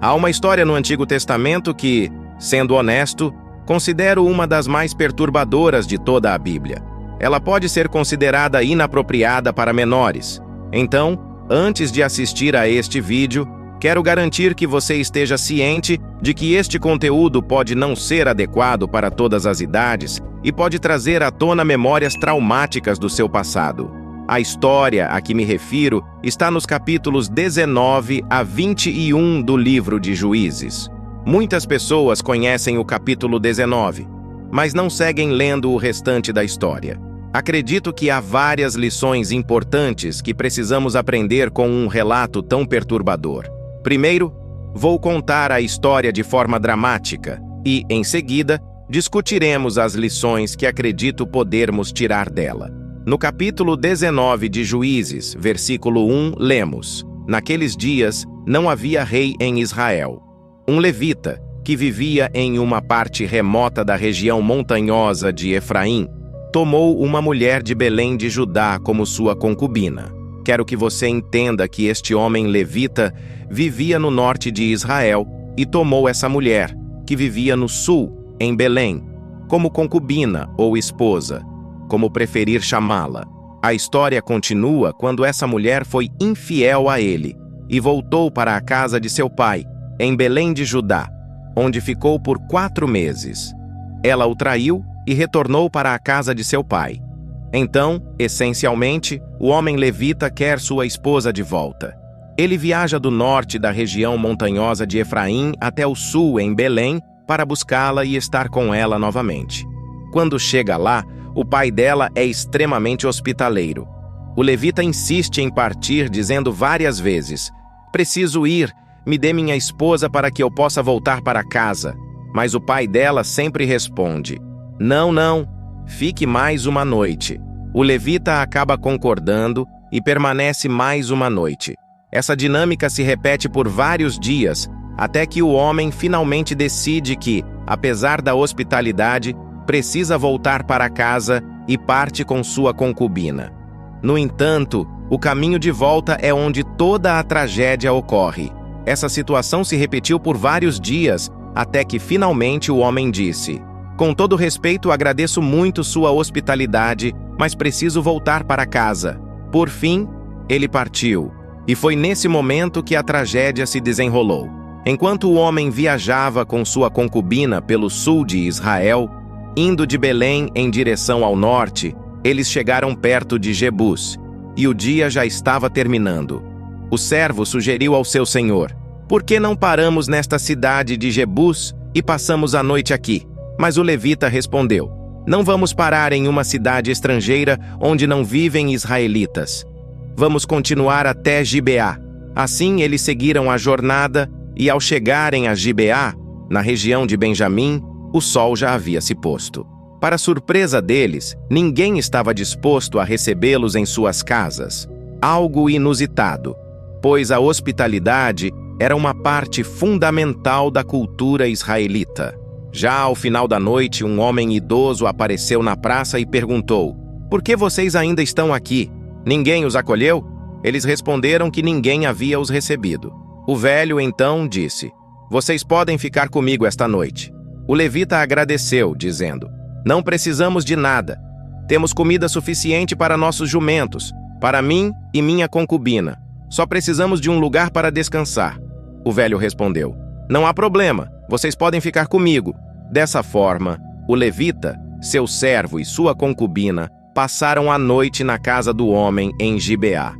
Há uma história no Antigo Testamento que, sendo honesto, considero uma das mais perturbadoras de toda a Bíblia. Ela pode ser considerada inapropriada para menores. Então, antes de assistir a este vídeo, quero garantir que você esteja ciente de que este conteúdo pode não ser adequado para todas as idades e pode trazer à tona memórias traumáticas do seu passado. A história a que me refiro está nos capítulos 19 a 21 do livro de Juízes. Muitas pessoas conhecem o capítulo 19, mas não seguem lendo o restante da história. Acredito que há várias lições importantes que precisamos aprender com um relato tão perturbador. Primeiro, vou contar a história de forma dramática e, em seguida, discutiremos as lições que acredito podermos tirar dela. No capítulo 19 de Juízes, versículo 1, lemos: Naqueles dias não havia rei em Israel. Um levita, que vivia em uma parte remota da região montanhosa de Efraim, tomou uma mulher de Belém de Judá como sua concubina. Quero que você entenda que este homem levita vivia no norte de Israel e tomou essa mulher, que vivia no sul, em Belém, como concubina ou esposa, como preferir chamá-la. A história continua quando essa mulher foi infiel a ele e voltou para a casa de seu pai, em Belém de Judá, onde ficou por 4 meses. Ela o traiu e retornou para a casa de seu pai. Então, essencialmente, o homem levita quer sua esposa de volta. Ele viaja do norte da região montanhosa de Efraim até o sul, em Belém, para buscá-la e estar com ela novamente. Quando chega lá, o pai dela é extremamente hospitaleiro. O levita insiste em partir, dizendo várias vezes: "Preciso ir, me dê minha esposa para que eu possa voltar para casa." Mas o pai dela sempre responde: "Não, não, fique mais uma noite." O levita acaba concordando e permanece mais uma noite. Essa dinâmica se repete por vários dias, até que o homem finalmente decide que, apesar da hospitalidade, precisa voltar para casa e parte com sua concubina. No entanto, o caminho de volta é onde toda a tragédia ocorre. Essa situação se repetiu por vários dias, até que finalmente o homem disse: "Com todo respeito, agradeço muito sua hospitalidade, mas preciso voltar para casa." Por fim, ele partiu, e foi nesse momento que a tragédia se desenrolou. Enquanto o homem viajava com sua concubina pelo sul de Israel, indo de Belém em direção ao norte, eles chegaram perto de Jebus, e o dia já estava terminando. O servo sugeriu ao seu senhor: "Por que não paramos nesta cidade de Jebus e passamos a noite aqui?" Mas o levita respondeu: "Não vamos parar em uma cidade estrangeira onde não vivem israelitas. Vamos continuar até Gibeá." Assim eles seguiram a jornada e, ao chegarem a Gibeá, na região de Benjamim, o sol já havia se posto. Para surpresa deles, ninguém estava disposto a recebê-los em suas casas. Algo inusitado, pois a hospitalidade era uma parte fundamental da cultura israelita. Já ao final da noite, um homem idoso apareceu na praça e perguntou: "Por que vocês ainda estão aqui? Ninguém os acolheu?" Eles responderam que ninguém havia os recebido. O velho então disse: "Vocês podem ficar comigo esta noite." O levita agradeceu, dizendo: "Não precisamos de nada. Temos comida suficiente para nossos jumentos, para mim e minha concubina. Só precisamos de um lugar para descansar." O velho respondeu: "Não há problema, vocês podem ficar comigo." Dessa forma, o levita, seu servo e sua concubina passaram a noite na casa do homem em Gibeá.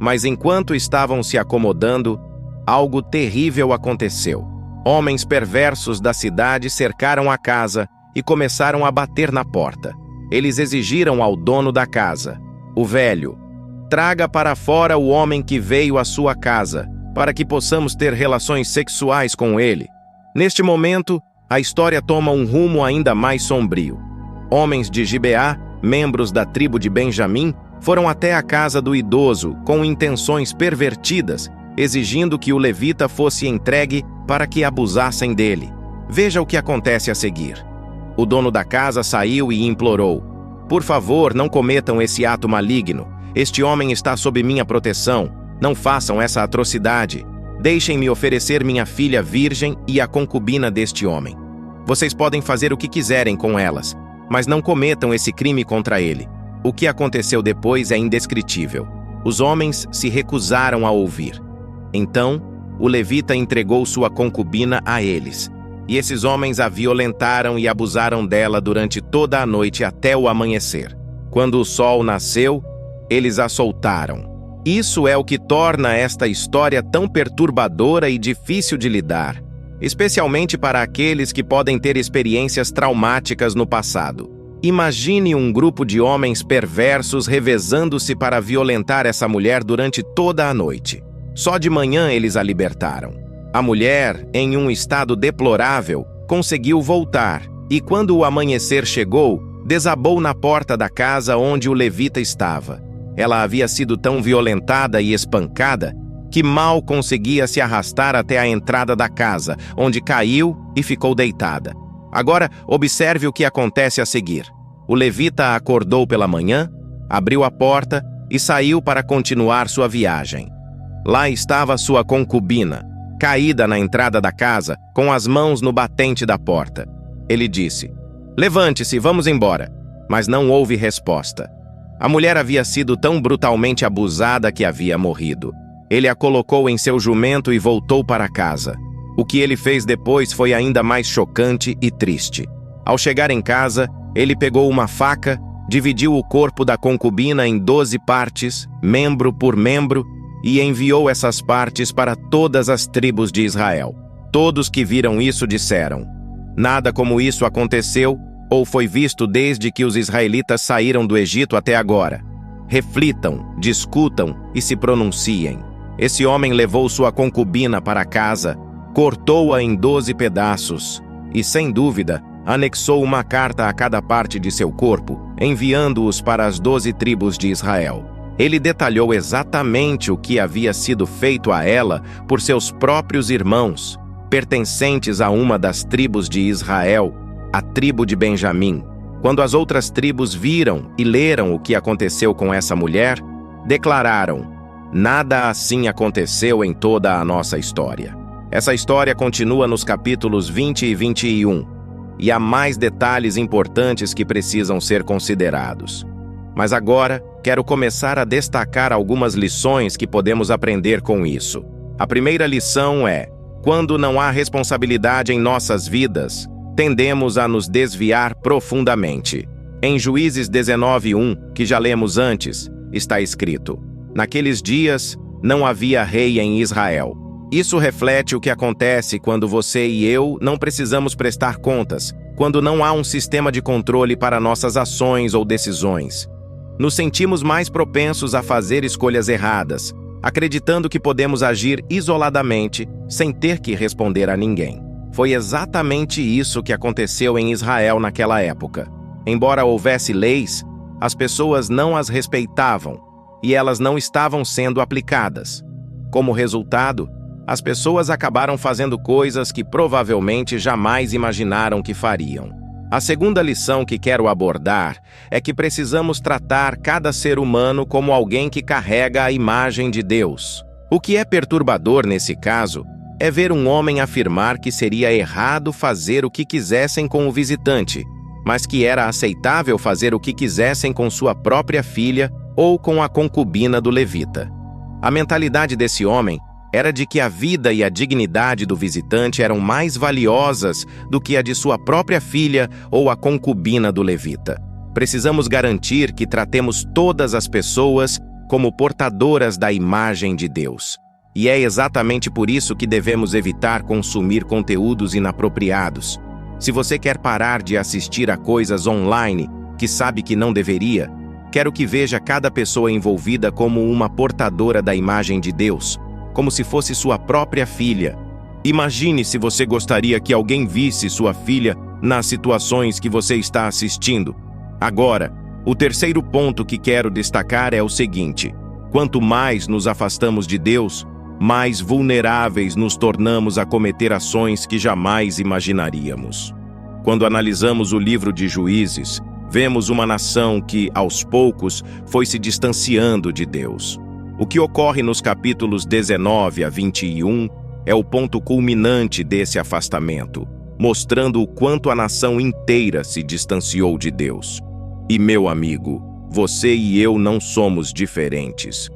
Mas enquanto estavam se acomodando, algo terrível aconteceu. Homens perversos da cidade cercaram a casa e começaram a bater na porta. Eles exigiram ao dono da casa: "O velho, traga para fora o homem que veio à sua casa, para que possamos ter relações sexuais com ele." Neste momento, a história toma um rumo ainda mais sombrio. Homens de Gibeá, membros da tribo de Benjamim, foram até a casa do idoso com intenções pervertidas, exigindo que o levita fosse entregue para que abusassem dele. Veja o que acontece a seguir. O dono da casa saiu e implorou: "Por favor, não cometam esse ato maligno. Este homem está sob minha proteção. Não façam essa atrocidade." Deixem-me oferecer minha filha virgem e a concubina deste homem. Vocês podem fazer o que quiserem com elas, mas não cometam esse crime contra ele. O que aconteceu depois é indescritível. Os homens se recusaram a ouvir. Então, o levita entregou sua concubina a eles. E esses homens a violentaram e abusaram dela durante toda a noite até o amanhecer. Quando o sol nasceu, eles a soltaram. Isso é o que torna esta história tão perturbadora e difícil de lidar, especialmente para aqueles que podem ter experiências traumáticas no passado. Imagine um grupo de homens perversos revezando-se para violentar essa mulher durante toda a noite. Só de manhã eles a libertaram. A mulher, em um estado deplorável, conseguiu voltar e, quando o amanhecer chegou, desabou na porta da casa onde o levita estava. Ela havia sido tão violentada e espancada que mal conseguia se arrastar até a entrada da casa, onde caiu e ficou deitada. Agora, observe o que acontece a seguir. O levita a acordou pela manhã, abriu a porta e saiu para continuar sua viagem. Lá estava sua concubina, caída na entrada da casa, com as mãos no batente da porta. Ele disse: "Levante-se, vamos embora." Mas não houve resposta. A mulher havia sido tão brutalmente abusada que havia morrido. Ele a colocou em seu jumento e voltou para casa. O que ele fez depois foi ainda mais chocante e triste. Ao chegar em casa, ele pegou uma faca, dividiu o corpo da concubina em 12 partes, membro por membro, e enviou essas partes para todas as tribos de Israel. Todos que viram isso disseram: "Nada como isso aconteceu ou foi visto desde que os israelitas saíram do Egito até agora. Reflitam, discutam e se pronunciem." Esse homem levou sua concubina para casa, cortou-a em 12 pedaços e, sem dúvida, anexou uma carta a cada parte de seu corpo, enviando-os para as 12 tribos de Israel. Ele detalhou exatamente o que havia sido feito a ela por seus próprios irmãos, pertencentes a uma das tribos de Israel, a tribo de Benjamim. Quando as outras tribos viram e leram o que aconteceu com essa mulher, declararam: "Nada assim aconteceu em toda a nossa história." Essa história continua nos capítulos 20 e 21, e há mais detalhes importantes que precisam ser considerados. Mas agora, quero começar a destacar algumas lições que podemos aprender com isso. A primeira lição é: quando não há responsabilidade em nossas vidas, tendemos a nos desviar profundamente. Em Juízes 19:1, que já lemos antes, está escrito: "Naqueles dias não havia rei em Israel." Isso reflete o que acontece quando você e eu não precisamos prestar contas, quando não há um sistema de controle para nossas ações ou decisões. Nos sentimos mais propensos a fazer escolhas erradas, acreditando que podemos agir isoladamente, sem ter que responder a ninguém. Foi exatamente isso que aconteceu em Israel naquela época. Embora houvesse leis, as pessoas não as respeitavam e elas não estavam sendo aplicadas. Como resultado, as pessoas acabaram fazendo coisas que provavelmente jamais imaginaram que fariam. A segunda lição que quero abordar é que precisamos tratar cada ser humano como alguém que carrega a imagem de Deus. O que é perturbador nesse caso é ver um homem afirmar que seria errado fazer o que quisessem com o visitante, mas que era aceitável fazer o que quisessem com sua própria filha ou com a concubina do levita. A mentalidade desse homem era de que a vida e a dignidade do visitante eram mais valiosas do que a de sua própria filha ou a concubina do levita. Precisamos garantir que tratemos todas as pessoas como portadoras da imagem de Deus. E é exatamente por isso que devemos evitar consumir conteúdos inapropriados. Se você quer parar de assistir a coisas online que sabe que não deveria, quero que veja cada pessoa envolvida como uma portadora da imagem de Deus, como se fosse sua própria filha. Imagine se você gostaria que alguém visse sua filha nas situações que você está assistindo. Agora, o terceiro ponto que quero destacar é o seguinte: quanto mais nos afastamos de Deus, mais vulneráveis nos tornamos a cometer ações que jamais imaginaríamos. Quando analisamos o livro de Juízes, vemos uma nação que, aos poucos, foi se distanciando de Deus. O que ocorre nos capítulos 19 a 21 é o ponto culminante desse afastamento, mostrando o quanto a nação inteira se distanciou de Deus. E, meu amigo, você e eu não somos diferentes.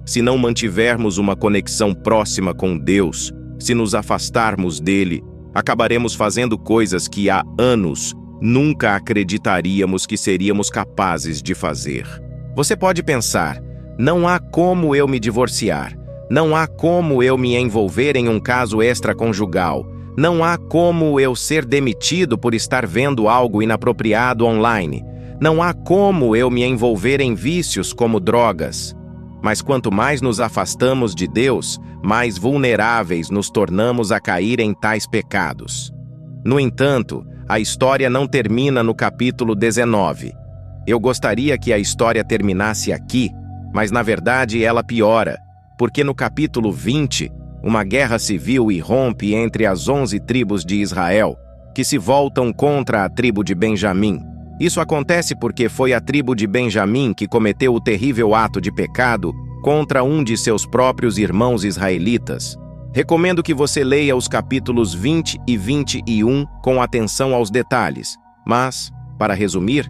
Se não mantivermos uma conexão próxima com Deus, se nos afastarmos dele, acabaremos fazendo coisas que há anos nunca acreditaríamos que seríamos capazes de fazer. Você pode pensar, não há como eu me divorciar, não há como eu me envolver em um caso extraconjugal, não há como eu ser demitido por estar vendo algo inapropriado online, não há como eu me envolver em vícios como drogas. Mas quanto mais nos afastamos de Deus, mais vulneráveis nos tornamos a cair em tais pecados. No entanto, a história não termina no capítulo 19. Eu gostaria que a história terminasse aqui, mas na verdade ela piora, porque no capítulo 20, uma guerra civil irrompe entre as 11 tribos de Israel, que se voltam contra a tribo de Benjamim. Isso acontece porque foi a tribo de Benjamim que cometeu o terrível ato de pecado contra um de seus próprios irmãos israelitas. Recomendo que você leia os capítulos 20 e 21 com atenção aos detalhes, mas, para resumir,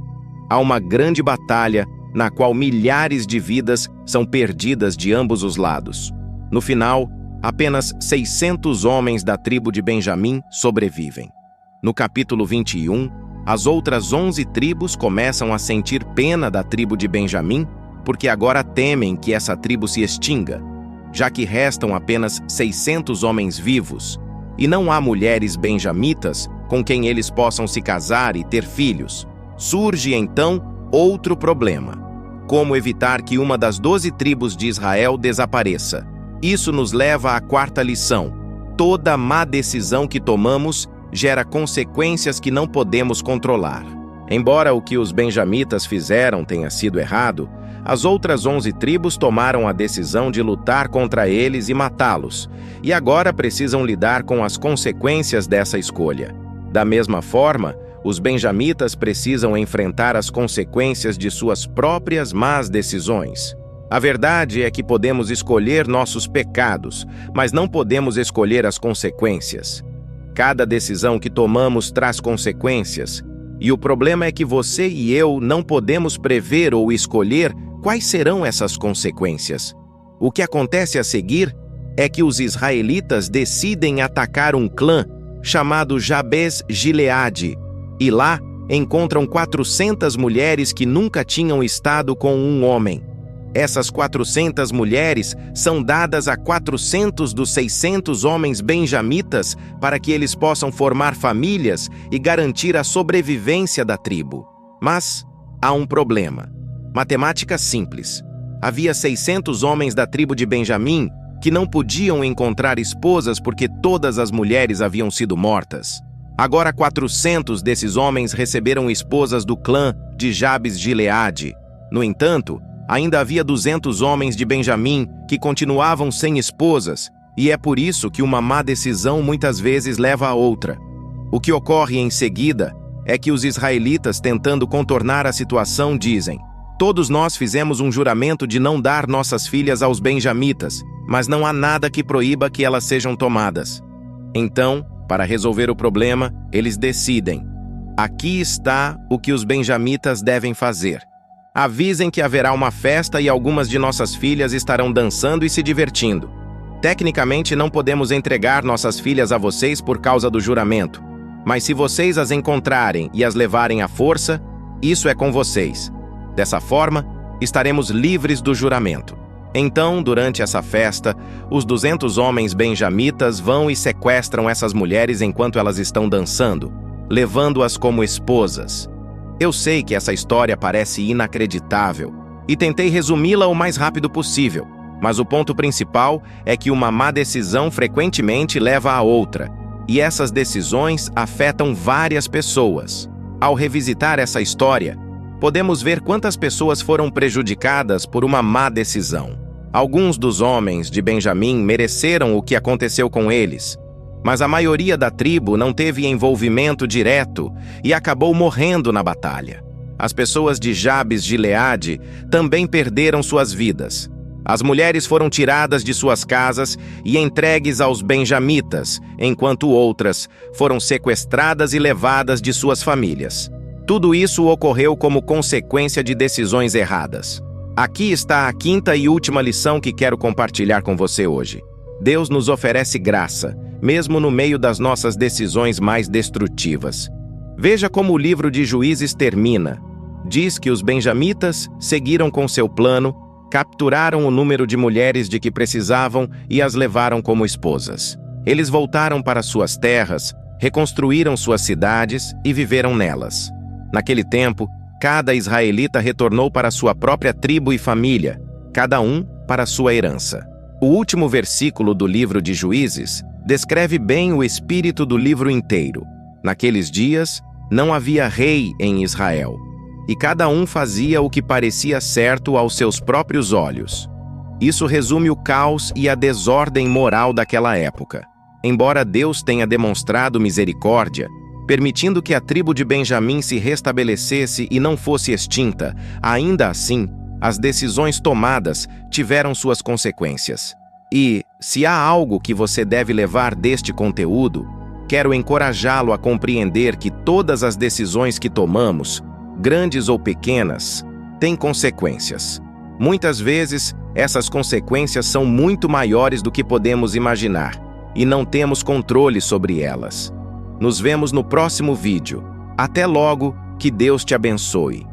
há uma grande batalha na qual milhares de vidas são perdidas de ambos os lados. No final, apenas 600 homens da tribo de Benjamim sobrevivem. No capítulo 21, as outras 11 tribos começam a sentir pena da tribo de Benjamim, porque agora temem que essa tribo se extinga, já que restam apenas 600 homens vivos, e não há mulheres benjamitas com quem eles possam se casar e ter filhos. Surge, então, outro problema: como evitar que uma das 12 tribos de Israel desapareça? Isso nos leva à quarta lição: toda má decisão que tomamos gera consequências que não podemos controlar. Embora o que os benjamitas fizeram tenha sido errado, as outras 11 tribos tomaram a decisão de lutar contra eles e matá-los, e agora precisam lidar com as consequências dessa escolha. Da mesma forma, os benjamitas precisam enfrentar as consequências de suas próprias más decisões. A verdade é que podemos escolher nossos pecados, mas não podemos escolher as consequências. Cada decisão que tomamos traz consequências, e o problema é que você e eu não podemos prever ou escolher quais serão essas consequências. O que acontece a seguir é que os israelitas decidem atacar um clã chamado Jabes Gileade, e lá encontram 400 mulheres que nunca tinham estado com um homem. Essas 400 mulheres são dadas a 400 dos 600 homens benjamitas para que eles possam formar famílias e garantir a sobrevivência da tribo. Mas há um problema. Matemática simples. Havia 600 homens da tribo de Benjamim que não podiam encontrar esposas porque todas as mulheres haviam sido mortas. Agora 400 desses homens receberam esposas do clã de Jabes Gileade. No entanto, ainda havia 200 homens de Benjamim que continuavam sem esposas, e é por isso que uma má decisão muitas vezes leva a outra. O que ocorre em seguida é que os israelitas, tentando contornar a situação, dizem: todos nós fizemos um juramento de não dar nossas filhas aos benjamitas, mas não há nada que proíba que elas sejam tomadas. Então, para resolver o problema, eles decidem: aqui está o que os benjamitas devem fazer. Avisem que haverá uma festa e algumas de nossas filhas estarão dançando e se divertindo. Tecnicamente, não podemos entregar nossas filhas a vocês por causa do juramento, mas se vocês as encontrarem e as levarem à força, isso é com vocês. Dessa forma, estaremos livres do juramento. Então, durante essa festa, os 200 homens benjamitas vão e sequestram essas mulheres enquanto elas estão dançando, levando-as como esposas. Eu sei que essa história parece inacreditável e tentei resumi-la o mais rápido possível, mas o ponto principal é que uma má decisão frequentemente leva a outra, e essas decisões afetam várias pessoas. Ao revisitar essa história, podemos ver quantas pessoas foram prejudicadas por uma má decisão. Alguns dos homens de Benjamim mereceram o que aconteceu com eles, mas a maioria da tribo não teve envolvimento direto e acabou morrendo na batalha. As pessoas de Jabes Gileade também perderam suas vidas. As mulheres foram tiradas de suas casas e entregues aos benjamitas, enquanto outras foram sequestradas e levadas de suas famílias. Tudo isso ocorreu como consequência de decisões erradas. Aqui está a quinta e última lição que quero compartilhar com você hoje. Deus nos oferece graça, mesmo no meio das nossas decisões mais destrutivas. Veja como o livro de Juízes termina. Diz que os benjamitas seguiram com seu plano, capturaram o número de mulheres de que precisavam e as levaram como esposas. Eles voltaram para suas terras, reconstruíram suas cidades e viveram nelas. Naquele tempo, cada israelita retornou para sua própria tribo e família, cada um para sua herança. O último versículo do livro de Juízes descreve bem o espírito do livro inteiro. Naqueles dias, não havia rei em Israel, e cada um fazia o que parecia certo aos seus próprios olhos. Isso resume o caos e a desordem moral daquela época. Embora Deus tenha demonstrado misericórdia, permitindo que a tribo de Benjamim se restabelecesse e não fosse extinta, ainda assim, as decisões tomadas tiveram suas consequências. E, se há algo que você deve levar deste conteúdo, quero encorajá-lo a compreender que todas as decisões que tomamos, grandes ou pequenas, têm consequências. Muitas vezes, essas consequências são muito maiores do que podemos imaginar, e não temos controle sobre elas. Nos vemos no próximo vídeo. Até logo, que Deus te abençoe.